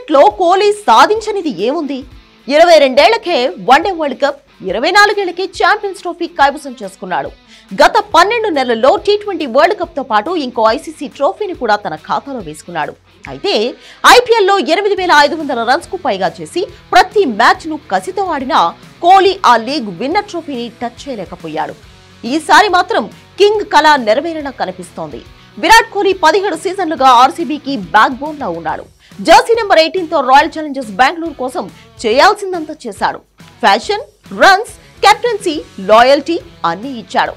క్రికెట్లో కోహ్లీ సాధించనిది ఏముంది? 22 ఏళ్లకే వన్డే వరల్డ్ కప్, 24 ఏళ్లకే ఛాంపియన్స్ ట్రోఫీ కైవసం చేసుకున్నాడు. గత 12 నెలల్లో టీ20 వరల్డ్ కప్ తో పాటు ఇంకో ఐసీసీ ట్రోఫీని కూడా తన ఖాతాలో వేసుకున్నాడు. అయితే ఐపీఎల్లో 8500 రన్స్ కు పైగా చేసి ప్రతి మ్యాచ్ ను కసితో ఆడిన కోహ్లీ ఆ లీగ్ విన్నర్ ట్రోఫీని టచ్ చేయలేకపోయాడు. ఈసారి మాత్రం కింగ్ కళ నెరవేరేలా కనిపిస్తోంది. విరాట్ కోహ్లీ 17 సీజన్లుగా ఆర్సీబీకి బ్యాక్ బోన్ లా ఉన్నాడు. జెర్సీ నెంబర్ 18 తో రాయల్ ఛాలెంజర్స్ బెంగళూరు కోసం చేయాల్సిందంతా చేశాడు. ఫ్యాషన్, రన్స్, కెప్టెన్సీ, లాయల్టీ అన్నీ ఇచ్చాడు.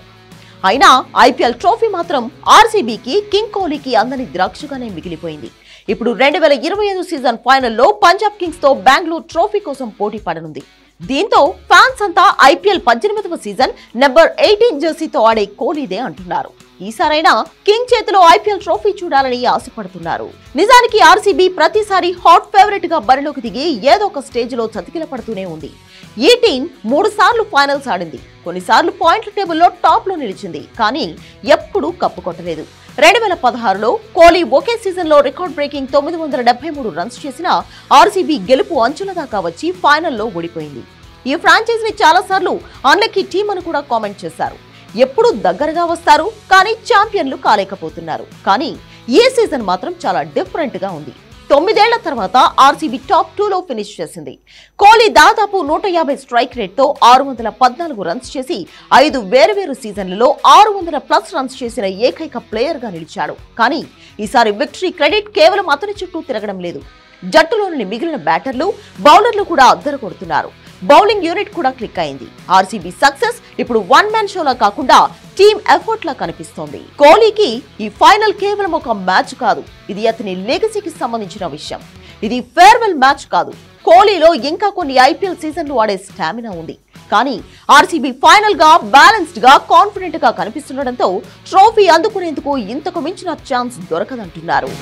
అయినా ఐపీఎల్ ట్రోఫీ మాత్రం ఆర్సీబీకి కింగ్ కోహ్లీకి అందని ద్రాక్షగానే మిగిలిపోయింది. ఇప్పుడు 2025 సీజన్ ఫైనల్లో పంజాబ్ కింగ్స్ తో బెంగళూరు ట్రోఫీ కోసం పోటీ పడనుంది. దీంతో ఫ్యాన్స్ అంతా ఐపీఎల్ 18వ సీజన్ నెంబర్ 18 జెర్సీతో ఆడే కోహ్లీదే అంటున్నారు. ఈసారైనా కింగ్ చేతిలో ఐపీఎల్ ట్రోఫీ చూడాలని ఆశపడుతున్నారు. నిజానికి ఆర్సీబీ ప్రతిసారి హాట్ ఫేవరెట్ గా బరిలోకి దిగి ఏదో ఒక స్టేజ్ లో చతికిల పడుతూనే ఉంది. ఈ టీం 3 సార్లు ఫైనల్స్ ఆడింది. కొన్నిసార్లు పాయింట్ల టేబుల్లో టాప్ లో నిలిచింది. కానీ ఎప్పుడూ కప్పు కొట్టలేదు. 2016లో కోహ్లీ ఒకే సీజన్ లో రికార్డ్ బ్రేకింగ్ 973 రన్స్ చేసిన ఆర్సీబీ గెలుపు అంచుల దాకా వచ్చి ఫైనల్లో ఓడిపోయింది. ఈ ఫ్రాంచైజీని చాలా సార్లు అన్లక్కీ టీం అని కూడా కామెంట్ చేశారు. ఎప్పుడు దగ్గరగా వస్తారు కానీ ఛాంపియన్లు కాలేకపోతున్నారు. కానీ ఈ సీజన్ మాత్రం చాలా డిఫరెంట్ గా ఉంది. 9 ఏళ్ల తర్వాత ఆర్సీబీ టాప్ 2లో ఫినిష్ చేసింది. కోహ్లీ దాదాపు 150 స్ట్రైక్ రేట్ తో 614 రన్స్ చేసి 5 వేర్వేరు సీజన్లలో 600+ రన్స్ చేసిన ఏకైక ప్లేయర్ గా నిలిచాడు. కానీ ఈసారి విక్టరీ క్రెడిట్ కేవలం అతని చుట్టూ తిరగడం లేదు. జట్టులోని మిగిలిన బ్యాటర్లు, బౌలర్లు కూడా అద్దరు కొడుతున్నారు. బౌలింగ్ యూనిట్ కూడా క్లిక్ అయింది. ఆర్సీబీ సక్సెస్ ఇప్పుడు వన్ మ్యాన్ షోలా కాకుండా టీమ్ ఎఫర్ట్ లా కనిపిస్తోంది. కోహ్లీకి ఈ ఫైనల్ కేవలం ఒక మ్యాచ్ కాదు, ఇది అతని లెగసీకి సంబంధించిన విషయం. ఇది ఫేర్వెల్ మ్యాచ్ కాదు. కోహ్లీలో ఇంకా కొన్ని ఐపీఎల్ సీజన్లు ఆడే స్టామినా ఉంది. కానీ ఆర్సీబీ ఫైనల్ గా బ్యాలెన్స్డ్ గా, కాన్ఫిడెంట్ గా కనిపిస్తుండటంతో ట్రోఫీ అందుకునేందుకు ఇంతకు మించిన ఛాన్స్ దొరకదంటున్నారు.